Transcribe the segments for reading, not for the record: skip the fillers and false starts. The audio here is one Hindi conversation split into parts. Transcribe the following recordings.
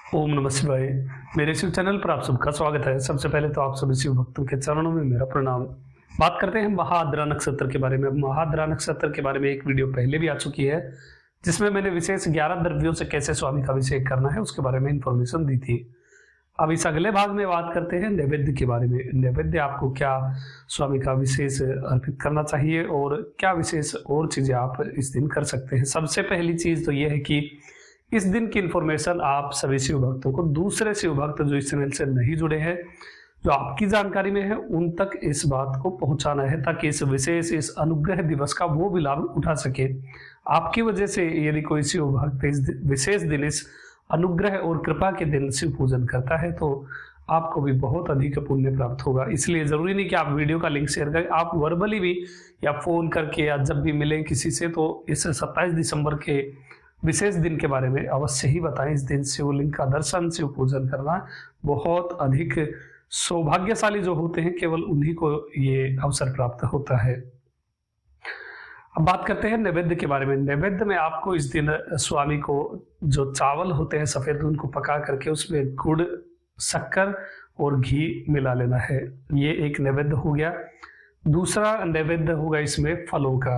ओम नमः शिवाय। मेरे शिव चैनल पर आप सबका स्वागत है। सबसे पहले तो आप सभी शिव भक्तों के चरणों में मेरा प्रणाम। बात करते हैं महाआद्रा नक्षत्र के बारे में। महाआद्रा नक्षत्र के बारे में एक वीडियो पहले भी आ चुकी है, जिसमें मैंने विशेष 11 द्रव्यों से कैसे स्वामी का अभिषेक करना है उसके बारे में इंफॉर्मेशन दी थी। अब इस अगले भाग में बात करते हैं नैवेद्य के बारे में। नैवेद्य आपको क्या स्वामी का विशेष अर्पित करना चाहिए और क्या विशेष और चीजें आप इस दिन कर सकते हैं। सबसे पहली चीज तो यह है कि इस दिन की इंफॉर्मेशन आप सभी शिव भक्तों को, दूसरे शिव भक्त जो इस चैनल से नहीं जुड़े हैं, जो आपकी जानकारी में है, उन तक इस बात को पहुंचाना है, ताकि इस विशेष, इस अनुग्रह दिवस का वो भी लाभ उठा सके। आपकी वजह से यदि कोई शिव भक्त इस विशेष दिन, इस अनुग्रह और कृपा के दिन शिव पूजन करता है तो आपको भी बहुत अधिक पुण्य प्राप्त होगा। इसलिए जरूरी नहीं कि आप वीडियो का लिंक शेयर करें, आप वर्बली भी या फोन करके या जब भी मिलें किसी से तो इस 27 दिसंबर के विशेष दिन के बारे में अवश्य ही बताएं। इस दिन शिवलिंग का दर्शन, शिव पूजन करना बहुत अधिक सौभाग्यशाली जो होते हैं, केवल उन्हीं को ये अवसर प्राप्त होता है। अब बात करते हैं नैवेद्य के बारे में। नैवेद्य में आपको इस दिन स्वामी को जो चावल होते हैं सफेद, उनको पका करके उसमें गुड़, शक्कर और घी मिला लेना है। ये एक नैवेद्य हो गया। दूसरा नैवेद्य होगा इसमें फलों का,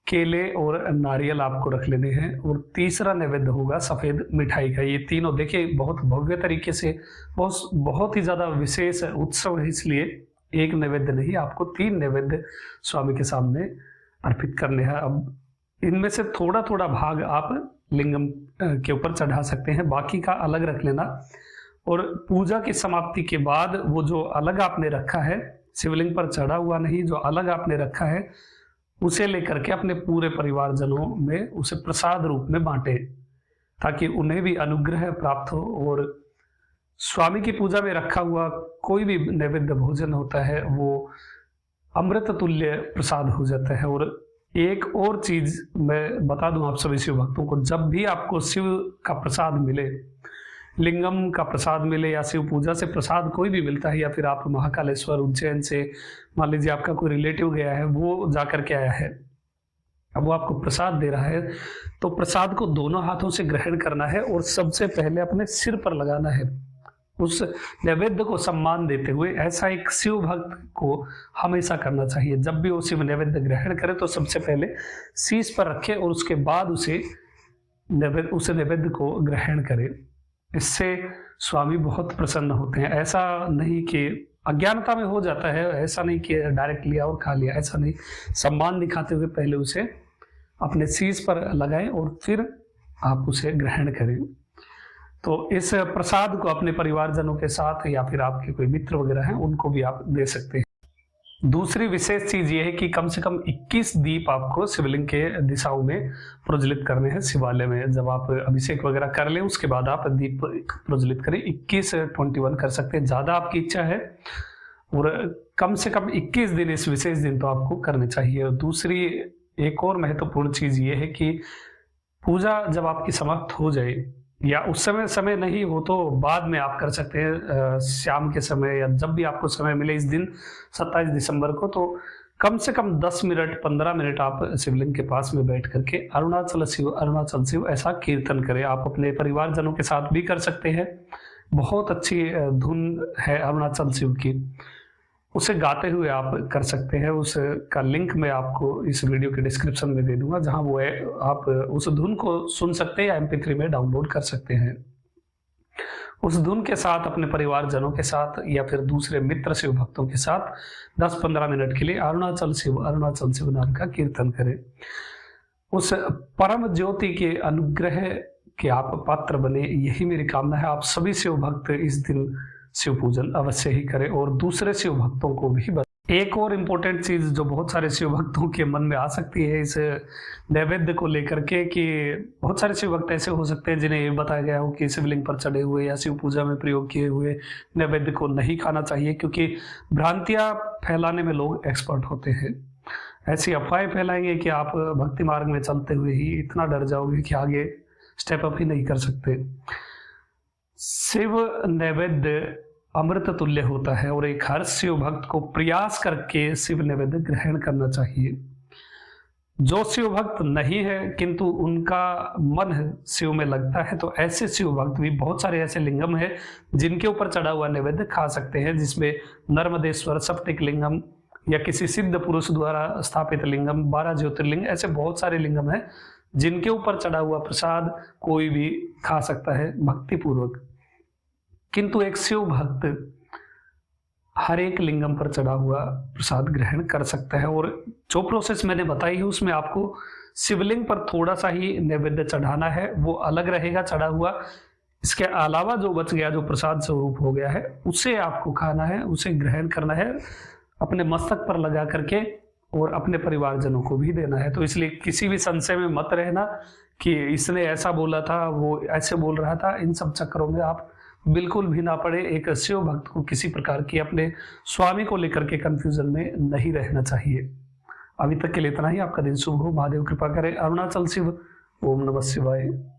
केले और नारियल आपको रख लेने हैं। और तीसरा नैवेद्य होगा सफेद मिठाई का। ये तीनों देखिए बहुत भव्य तरीके से, बहुत ही ज्यादा विशेष उत्सव है, इसलिए एक नैवेद्य नहीं, आपको 3 नैवेद्य स्वामी के सामने अर्पित करने हैं। अब इनमें से थोड़ा थोड़ा भाग आप लिंगम के ऊपर चढ़ा सकते हैं, बाकी का अलग रख लेना। और पूजा की समाप्ति के बाद वो जो अलग आपने रखा है, शिवलिंग पर चढ़ा हुआ नहीं, जो अलग आपने रखा है, उसे लेकर के अपने पूरे परिवारजनों में उसे प्रसाद रूप में बांटे, ताकि उन्हें भी अनुग्रह प्राप्त हो। और स्वामी की पूजा में रखा हुआ कोई भी नैवेद्य भोजन होता है वो अमृत तुल्य प्रसाद हो जाता है। और एक और चीज मैं बता दूं आप सभी शिव भक्तों को, जब भी आपको शिव का प्रसाद मिले, लिंगम का प्रसाद मिले या शिव पूजा से प्रसाद कोई भी मिलता है, या फिर आप महाकालेश्वर, उज्जैन से मान लीजिए आपका कोई रिलेटिव गया है, वो जाकर के आया है, अब वो आपको प्रसाद दे रहा है, तो प्रसाद को दोनों हाथों से ग्रहण करना है और सबसे पहले अपने सिर पर लगाना है, उस नैवेद्य को सम्मान देते हुए। ऐसा एक शिव भक्त को हमेशा करना चाहिए। जब भी वो शिव नैवेद्य ग्रहण करे तो सबसे पहले शीश पर रखे और उसके बाद उस नैवेद्य को ग्रहण करे। इससे स्वामी बहुत प्रसन्न होते हैं। ऐसा नहीं कि अज्ञानता में हो जाता है, ऐसा नहीं कि डायरेक्ट लिया और खा लिया, ऐसा नहीं। सम्मान दिखाते हुए पहले उसे अपने शीश पर लगाएं और फिर आप उसे ग्रहण करें। तो इस प्रसाद को अपने परिवारजनों के साथ या फिर आपके कोई मित्र वगैरह हैं उनको भी आप दे सकते हैं। दूसरी विशेष चीज ये है कि कम से कम 21 दीप आपको शिवलिंग के दिशाओं में प्रज्वलित करने हैं शिवालय में। जब आप अभिषेक वगैरह कर लें उसके बाद आप दीप प्रज्वलित करें। 21 कर सकते हैं, ज्यादा आपकी इच्छा है, और कम से कम 21 दिन इस विशेष दिन तो आपको करने चाहिए। और दूसरी एक और महत्वपूर्ण चीज ये है कि पूजा जब आपकी समाप्त हो जाए या उस समय नहीं हो तो बाद में आप कर सकते हैं, शाम के समय या जब भी आपको समय मिले इस दिन 27 दिसंबर को, तो कम से कम 10 मिनट 15 मिनट आप शिवलिंग के पास में बैठ करके अरुणाचल शिव ऐसा कीर्तन करें। आप अपने परिवारजनों के साथ भी कर सकते हैं। बहुत अच्छी धुन है अरुणाचल शिव की, उसे गाते हुए आप कर सकते हैं। उसका लिंक मैं आपको इस वीडियो के डिस्क्रिप्शन में दे दूंगा, जहां वो है, आप उस धुन को सुन सकते हैं या MP3 में डाउनलोड कर सकते हैं। उस धुन के साथ अपने परिवारजनों के साथ या फिर दूसरे मित्र शिव भक्तों के साथ 10-15 मिनट के लिए अरुणाचल शिव नाम का कीर्तन करें। उस परम ज्योति के अनुग्रह के आप पात्र बने, यही मेरी कामना है। आप सभी शिव भक्त इस दिन शिव पूजन अवश्य ही करें और दूसरे शिव भक्तों को भी बताएं। एक और इम्पोर्टेंट चीज जो बहुत सारे शिव भक्तों के मन में आ सकती है इस नैवेद्य को लेकर के, कि बहुत सारे शिव भक्त ऐसे हो सकते हैं जिन्हें ये बताया गया हो कि शिवलिंग पर चढ़े हुए या शिव पूजा में प्रयोग किए हुए नैवेद्य को नहीं खाना चाहिए, क्योंकि भ्रांतियां फैलाने में लोग एक्सपर्ट होते हैं। ऐसी अफवाहें फैलाएंगे कि आप भक्ति मार्ग में चलते हुए ही इतना डर जाओगे कि आगे स्टेप अप ही नहीं कर सकते। शिव नैवेद्य अमृत तुल्य होता है और एक हर शिव भक्त को प्रयास करके शिव नैवेद्य ग्रहण करना चाहिए। जो शिव भक्त नहीं है किंतु उनका मन शिव में लगता है, तो ऐसे शिव भक्त भी बहुत सारे ऐसे लिंगम है जिनके ऊपर चढ़ा हुआ नैवेद्य खा सकते हैं, जिसमें नर्मदेश्वर, सप्तिक लिंगम या किसी सिद्ध पुरुष द्वारा स्थापित लिंगम, 12 ज्योतिर्लिंग, ऐसे बहुत सारे लिंगम हैं जिनके ऊपर चढ़ा हुआ प्रसाद कोई भी खा सकता है भक्ति पूर्वक। किंतु एक शिव भक्त हर एक लिंगम पर चढ़ा हुआ प्रसाद ग्रहण कर सकता है, और जो प्रोसेस मैंने बताई है उसमें आपको शिवलिंग पर थोड़ा सा ही नैवेद्य चढ़ाना है, वो अलग रहेगा चढ़ा हुआ। इसके अलावा जो बच गया, जो प्रसाद स्वरूप हो गया है, उसे आपको खाना है, उसे ग्रहण करना है, अपने मस्तक पर लगा करके और अपने परिवारजनों को भी देना है। तो इसलिए किसी भी संशय में मत रहना कि इसने ऐसा बोला था, वो ऐसे बोल रहा था, इन सब चक्करों में आप बिल्कुल भी ना पड़े। एक शिव भक्त को किसी प्रकार की अपने स्वामी को लेकर के कंफ्यूजन में नहीं रहना चाहिए। अभी तक के लिए इतना ही। आपका दिन शुभ हो, महादेव कृपा करे। अरुणाचल शिव। ओम नमः शिवाय।